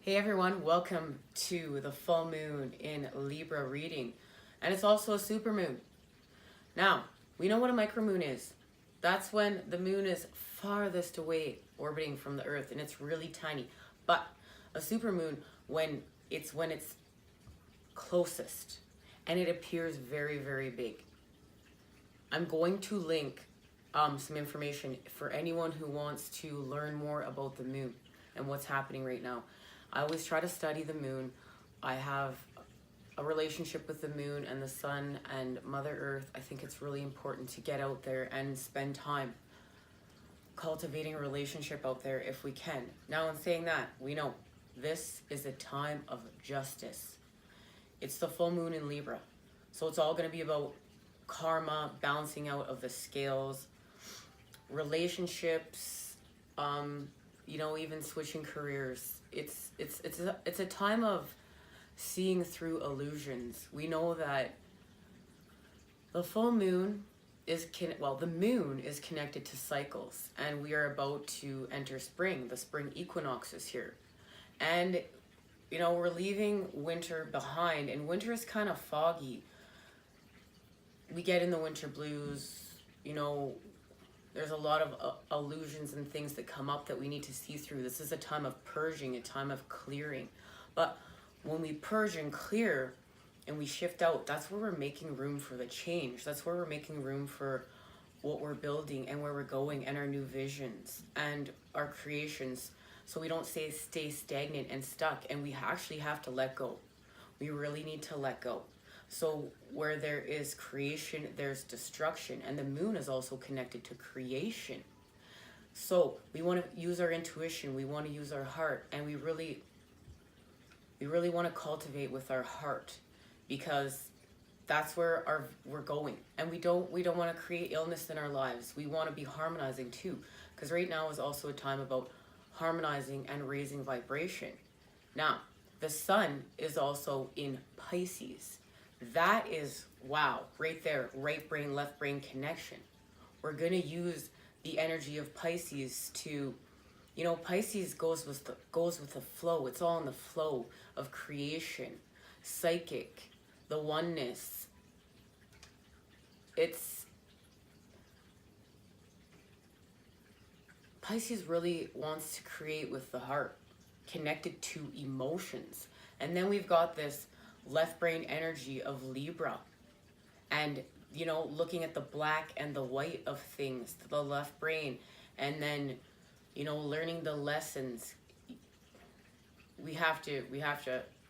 Hey everyone, welcome to the full moon in Libra reading. And it's also a supermoon. Now, we know what a micromoon is. That's when the moon is farthest away orbiting from the earth and it's really tiny. But a supermoon when it's closest and it appears very, very big. I'm going to link some information for anyone who wants to learn more about the moon and what's happening right now. I always try to study the moon. I have a relationship with the moon and the sun and Mother Earth. I think it's really important to get out there and spend time cultivating a relationship out there if we can. Now, in saying that, we know this is a time of justice. It's the full moon in Libra. So it's all going to be about karma, balancing out of the scales, relationships, even switching careers. It's a time of seeing through illusions. We know that the full moon the moon is connected to cycles, and we are about to enter spring. The spring equinox is here. And we're leaving winter behind, and winter is kind of foggy. We get in the winter blues, there's a lot of illusions and things that come up that we need to see through. This is a time of purging, a time of clearing. But when we purge and clear and we shift out, that's where we're making room for the change. That's where we're making room for what we're building and where we're going and our new visions and our creations, so we don't stay stagnant and stuck. And we actually have to let go. We really need to let go. So where there is creation, there's destruction. And the moon is also connected to creation. So we want to use our intuition. We want to use our heart. And we really want to cultivate with our heart, because that's where we're going. And we don't want to create illness in our lives. We want to be harmonizing too. Because right now is also a time about harmonizing and raising vibration. Now, the sun is also in Pisces. That is, wow, right there, right brain, left brain connection. We're going to use the energy of Pisces to, Pisces goes with the flow. It's all in the flow of creation, psychic, the oneness. Pisces really wants to create with the heart, connected to emotions. And then we've got this left brain energy of Libra, and looking at the black and the white of things, the left brain, and then learning the lessons. We have to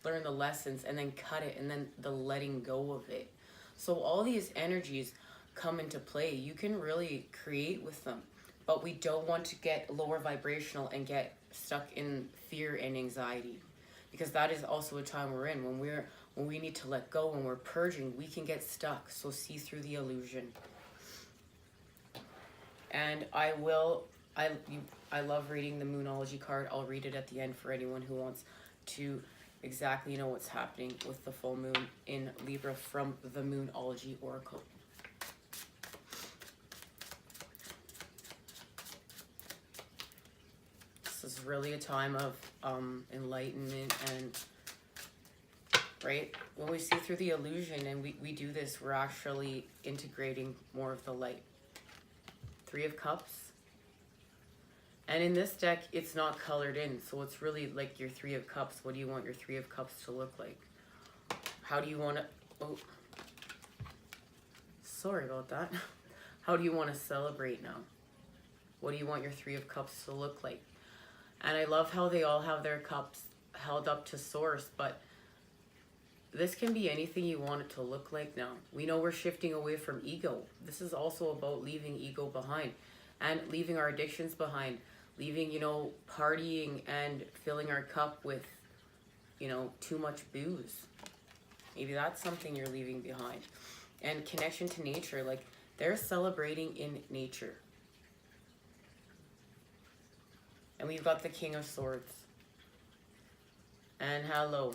learn the lessons and then cut it, and then the letting go of it. So all these energies come into play. You can really create with them, but we don't want to get lower vibrational and get stuck in fear and anxiety, because that is also a time we're in when we need to let go. When we're purging, we can get stuck. So see through the illusion. And I love reading the Moonology card. I'll read it at the end for anyone who wants to exactly know what's happening with the full moon in Libra from the Moonology Oracle. This is really a time of enlightenment, and right? When we see through the illusion and we do this, we're actually integrating more of the light. Three of Cups. And in this deck, it's not colored in. So it's really like your Three of Cups. What do you want your Three of Cups to look like? How do you want to... Oh, sorry about that. How do you want to celebrate now? What do you want your Three of Cups to look like? And I love how they all have their cups held up to source, but this can be anything you want it to look like now. We know we're shifting away from ego. This is also about leaving ego behind and leaving our addictions behind, leaving, partying and filling our cup with, too much booze. Maybe that's something you're leaving behind. And connection to nature, like they're celebrating in nature. And we've got the King of Swords. And hello.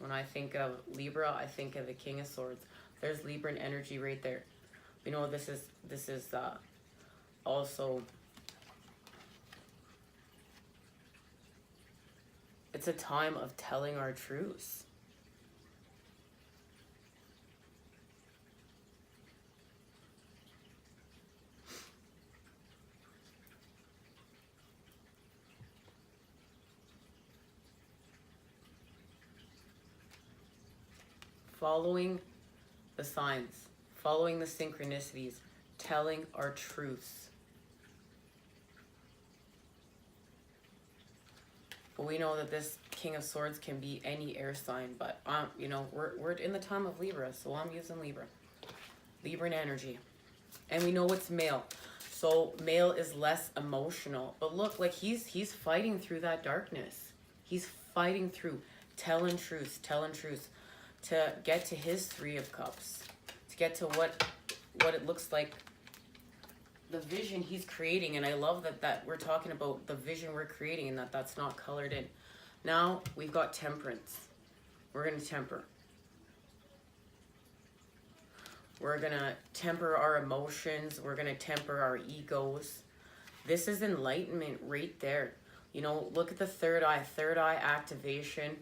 When I think of Libra, I think of the King of Swords. There's Libran energy right there. We know this is also It's a time of telling our truths. Following the signs, following the synchronicities, telling our truths. But we know that this King of Swords can be any air sign, but you know, we're in the time of Libra, so I'm using Libra. Libran energy. And we know it's male. So male is less emotional. But look, like he's fighting through that darkness. He's fighting through telling truths to get to his 3 of Cups, to get to what it looks like, the vision he's creating. And I love that we're talking about the vision we're creating and that's not colored in. Now we've got temperance. We're going to temper. We're going to temper our emotions. We're going to temper our egos. This is enlightenment right there. You know, look at the third eye activation.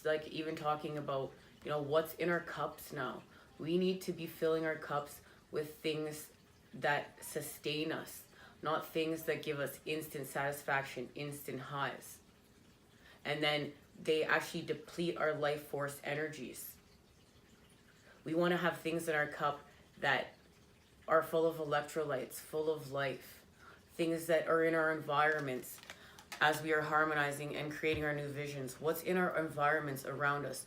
Like even talking about, you know, what's in our cups now. We need to be filling our cups with things that sustain us, not things that give us instant satisfaction, instant highs. And then they actually deplete our life force energies. We want to have things in our cup that are full of electrolytes, full of life, things that are in our environments as we are harmonizing and creating our new visions. What's in our environments around us?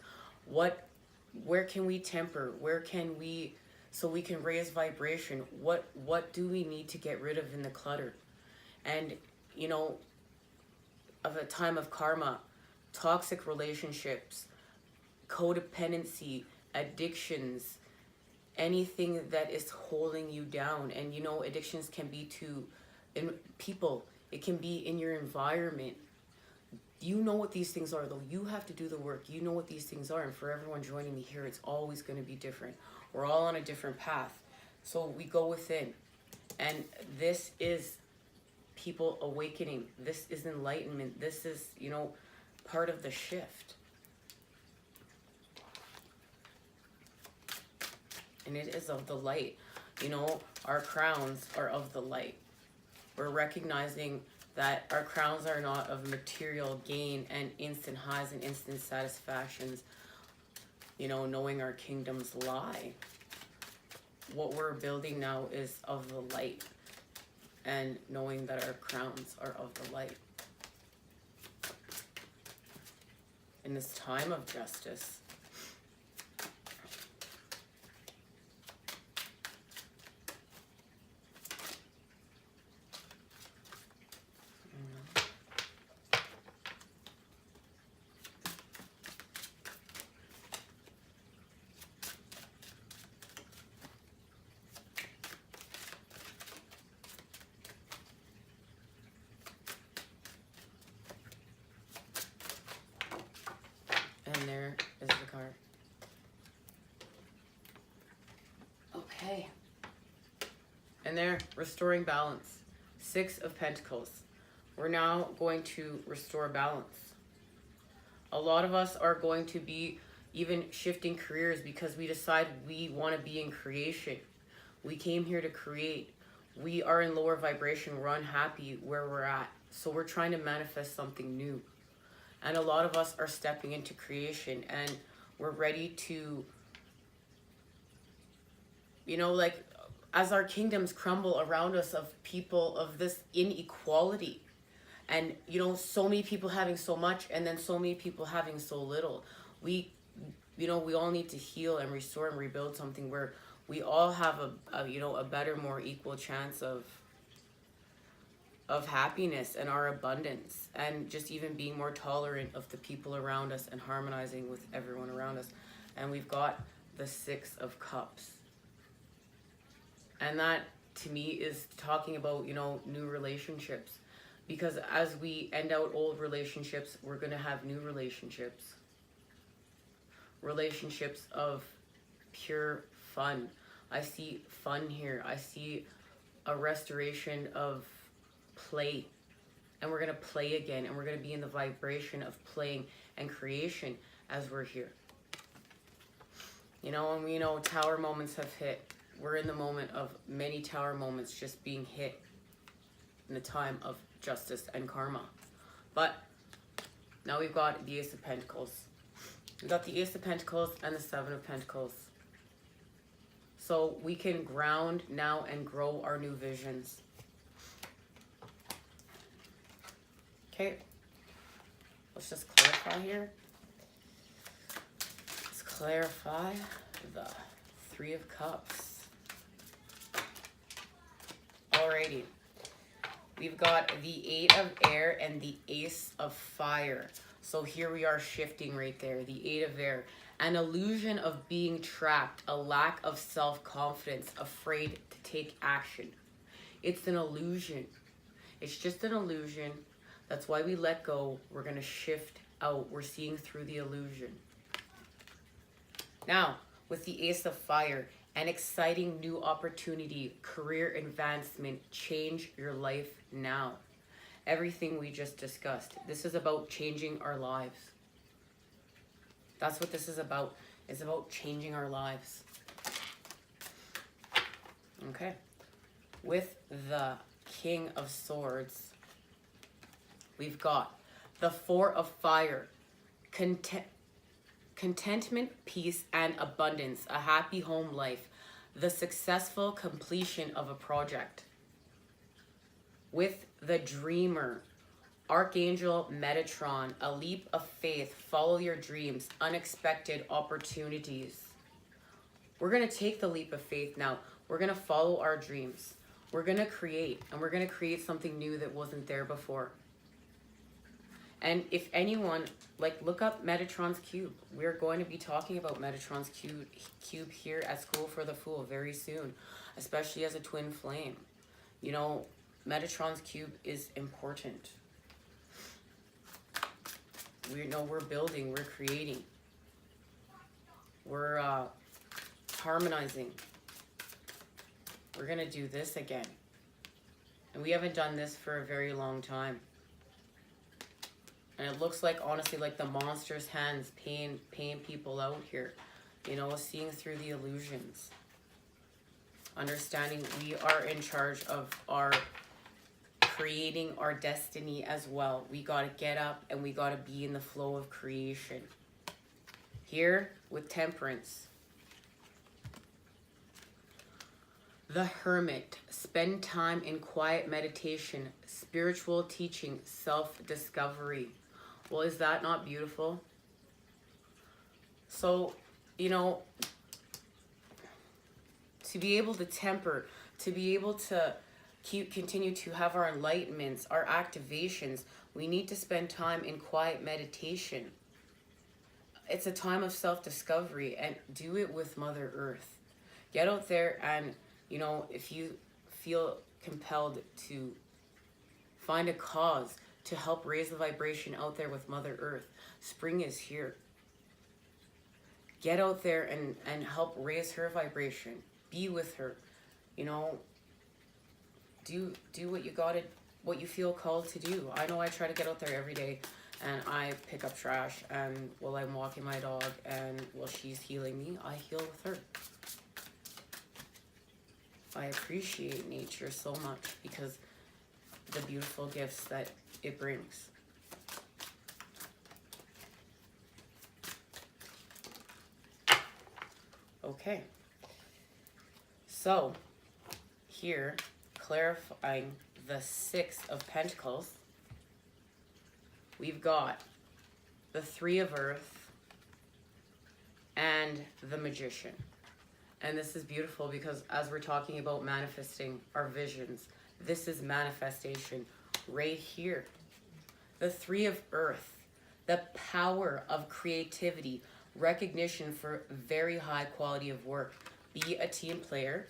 Where can we temper? Where can we, so we can raise vibration? What do we need to get rid of in the clutter? And, you know, of a time of karma, toxic relationships, codependency, addictions, anything that is holding you down. And, you know, addictions can be to people. It can be in your environment. You know what these things are, though. You have to do the work. You know what these things are. And for everyone joining me here, it's always going to be different. We're all on a different path. So we go within. And this is people awakening. This is enlightenment. This is, you know, part of the shift. And it is of the light. You know, our crowns are of the light. We're recognizing that our crowns are not of material gain and instant highs and instant satisfactions. You know, knowing our kingdoms lie. What we're building now is of the light. And knowing that our crowns are of the light. In this time of justice, and there is the card. Okay. And there, restoring balance. 6 of Pentacles. We're now going to restore balance. A lot of us are going to be even shifting careers because we decide we want to be in creation. We came here to create. We are in lower vibration. We're unhappy where we're at. So we're trying to manifest something new. And a lot of us are stepping into creation and we're ready to, you know, like as our kingdoms crumble around us of people of this inequality and, you know, so many people having so much and then so many people having so little. We, you know, we all need to heal and restore and rebuild something where we all have you know, a better, more equal chance of happiness and our abundance, and just even being more tolerant of the people around us and harmonizing with everyone around us. And we've got the 6 of Cups. And that, to me, is talking about, you know, new relationships. Because as we end out old relationships, we're going to have new relationships. Relationships of pure fun. I see fun here. I see a restoration of play and we're going to play again, and we're going to be in the vibration of playing and creation as we're here. You know, and we know tower moments have hit. We're in the moment of many tower moments just being hit in the time of justice and karma. But now we've got the Ace of Pentacles. We've got the Ace of Pentacles and the Seven of Pentacles. So we can ground now and grow our new visions. Okay, let's just clarify here. Let's clarify the Three of Cups. Alrighty. We've got the Eight of Air and the Ace of Fire. So here we are shifting right there. The Eight of Air. An illusion of being trapped. A lack of self-confidence. Afraid to take action. It's an illusion. It's just an illusion. That's why we let go. We're going to shift out. We're seeing through the illusion. Now, with the Ace of Fire, an exciting new opportunity, career advancement, change your life now. Everything we just discussed. This is about changing our lives. That's what this is about. It's about changing our lives. Okay. With the King of Swords, we've got the Four of Fire, contentment, peace, and abundance, a happy home life, the successful completion of a project. With the Dreamer, Archangel Metatron, a leap of faith, follow your dreams, unexpected opportunities. We're going to take the leap of faith now. We're going to follow our dreams. We're going to create, and we're going to create something new that wasn't there before. And if anyone, like, look up Metatron's Cube. We're going to be talking about Metatron's Cube here at School for the Fool very soon, especially as a twin flame. You know, Metatron's Cube is important. We know we're building, we're creating. We're harmonizing. We're going to do this again. And we haven't done this for a very long time. And it looks like, honestly, like the monster's hands paying people out here. You know, seeing through the illusions. Understanding we are in charge of our creating our destiny as well. We got to get up and we got to be in the flow of creation. Here with Temperance. The Hermit. Spend time in quiet meditation, spiritual teaching, self-discovery. Well, is that not beautiful? So, you know, to be able to temper, to be able to continue to have our enlightenments, our activations, we need to spend time in quiet meditation. It's a time of self-discovery, and do it with Mother Earth. Get out there and, you know, if you feel compelled to find a cause to help raise the vibration out there with Mother Earth. Spring is here. Get out there and help raise her vibration. Be with her. You know, do what you gotta, what you feel called to do. I know I try to get out there every day and I pick up trash, and while I'm walking my dog and while she's healing me, I heal with her. I appreciate nature so much because the beautiful gifts that it brings. Okay. So, here, clarifying the Six of Pentacles, we've got the Three of Earth and the Magician. And this is beautiful because as we're talking about manifesting our visions, this is manifestation right here. The Three of Earth, the power of creativity, recognition for very high quality of work. Be a team player.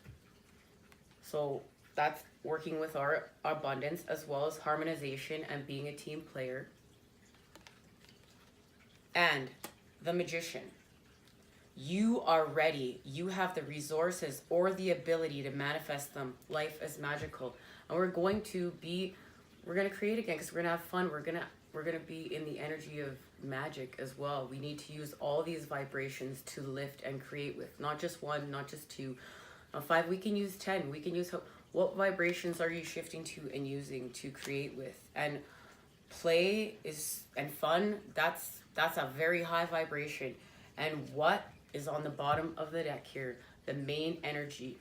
So that's working with our abundance as well as harmonization and being a team player. And the Magician. You are ready. You have the resources or the ability to manifest them. Life is magical. And we're going to be we're gonna create again because we're gonna have fun. We're gonna be in the energy of magic as well. We need to use all these vibrations to lift and create with, not just one, not just two, not five. We can use 10. We can use what vibrations are you shifting to and using to create with? And play is and fun. That's a very high vibration. And what is on the bottom of the deck here? The main energy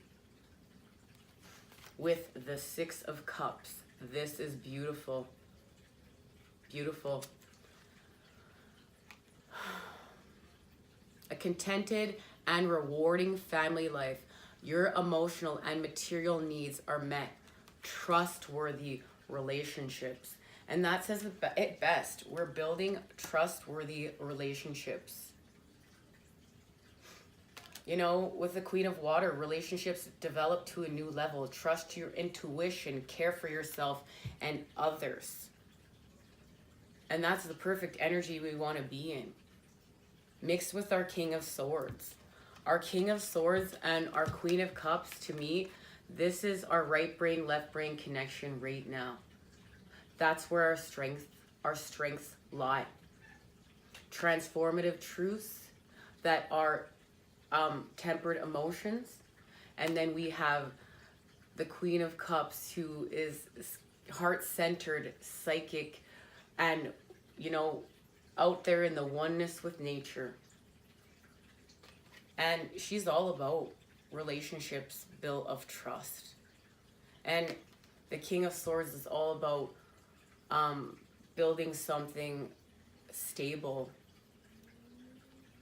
with the Six of Cups. This is beautiful. Beautiful. A contented and rewarding family life. Your emotional and material needs are met. Trustworthy relationships. And that says it best. We're building trustworthy relationships. You know, with the Queen of Water, relationships develop to a new level. Trust your intuition, care for yourself and others. And that's the perfect energy we want to be in. Mixed with our King of Swords. Our King of Swords and our Queen of Cups, to me, this is our right brain, left brain connection right now. That's where our strengths lie. Transformative truths that are tempered emotions. And then we have the Queen of Cups, who is heart-centered, psychic, and, you know, out there in the oneness with nature. And she's all about relationships built of trust. And the King of Swords is all about building something stable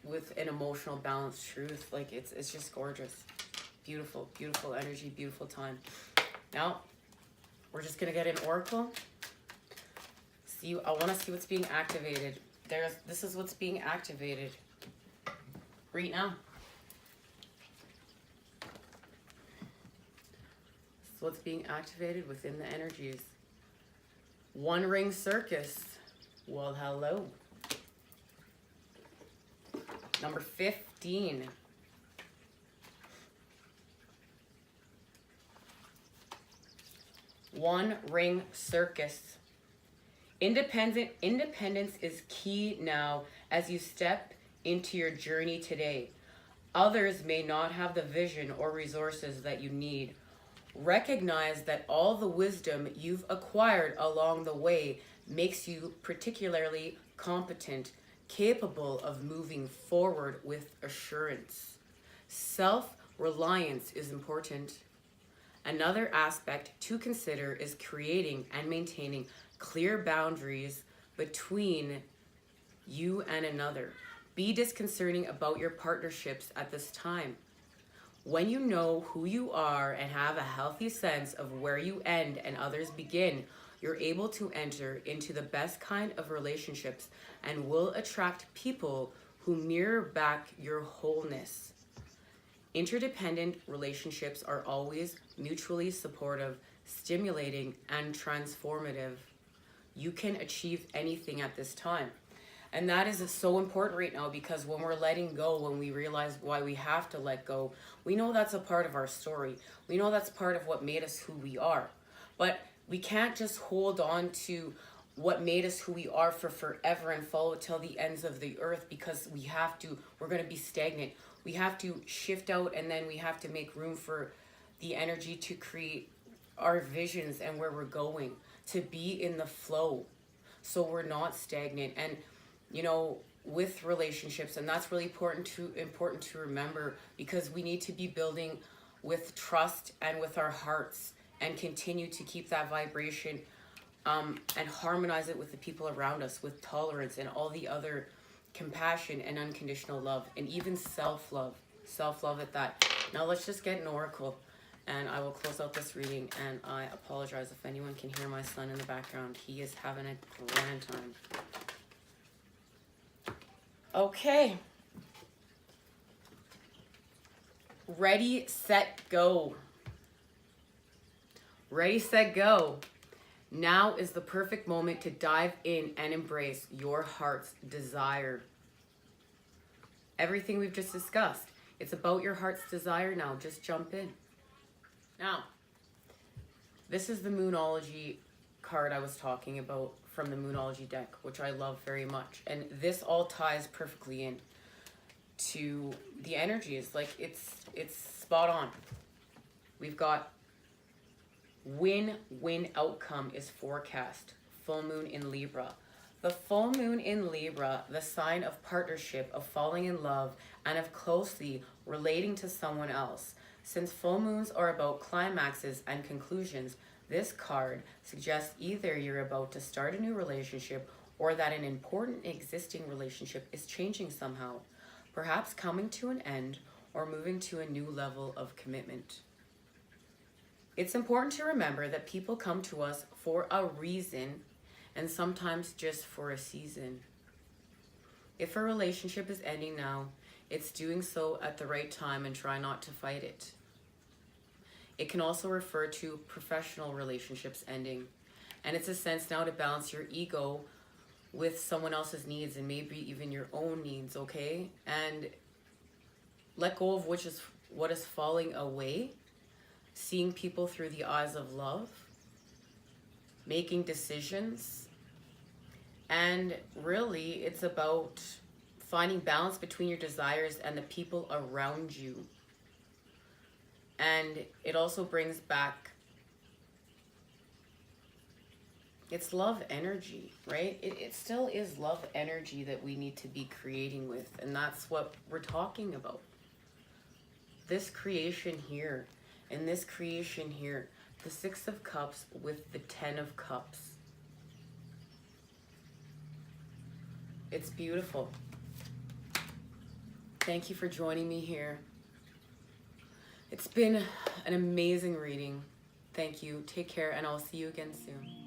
with an emotional balanced truth. Like it's just gorgeous. Beautiful, beautiful energy, beautiful time. Now, we're just gonna get an oracle. I wanna see what's being activated. This is what's being activated right now. This is what's being activated within the energies. One Ring Circus. Well, hello. Number 15. One Ring Circus. Independence is key now as you step into your journey today. Others may not have the vision or resources that you need. Recognize that all the wisdom you've acquired along the way makes you particularly competent, capable of moving forward with assurance. Self-reliance is important. Another aspect to consider is creating and maintaining clear boundaries between you and another. Be disconcerting about your partnerships at this time. When you know who you are and have a healthy sense of where you end and others begin, you're able to enter into the best kind of relationships and will attract people who mirror back your wholeness. Interdependent relationships are always mutually supportive, stimulating, and transformative. You can achieve anything at this time. And that is so important right now, because when we're letting go, when we realize why we have to let go, we know that's a part of our story. We know that's part of what made us who we are. But we can't just hold on to what made us who we are for forever and follow it till the ends of the earth, because we're going to be stagnant. We have to shift out, and then we have to make room for the energy to create our visions and where we're going, to be in the flow so we're not stagnant. And you know, with relationships, and that's really important to remember, because we need to be building with trust and with our hearts, and continue to keep that vibration and harmonize it with the people around us, with tolerance and all the other compassion and unconditional love, and even self-love at that. Now let's just get an oracle, and I will close out this reading. And I apologize if anyone can hear my son in the background. He is having a grand time. Okay. Ready, set, go. Ready, set, go. Now is the perfect moment to dive in and embrace your heart's desire. Everything we've just discussed, it's about your heart's desire now. Just jump in. Now, this is the Moonology card I was talking about from the Moonology deck, which I love very much. And this all ties perfectly in to the energies. Like it's spot on. We've got win-win outcome is forecast. Full moon in Libra. The full moon in Libra, the sign of partnership, of falling in love, and of closely relating to someone else. Since full moons are about climaxes and conclusions, this card suggests either you're about to start a new relationship or that an important existing relationship is changing somehow, perhaps coming to an end or moving to a new level of commitment. It's important to remember that people come to us for a reason and sometimes just for a season. If a relationship is ending now, it's doing so at the right time and try not to fight it. It can also refer to professional relationships ending. And it's a sense now to balance your ego with someone else's needs and maybe even your own needs, okay? And let go of what is falling away, seeing people through the eyes of love, making decisions. And really, it's about finding balance between your desires and the people around you. And it also brings back, it's love energy, right? It still is love energy that we need to be creating with. And that's what we're talking about. This creation here and this creation here, the Six of Cups with the Ten of Cups. It's beautiful. Thank you for joining me here. It's been an amazing reading. Thank you. Take care, and I'll see you again soon.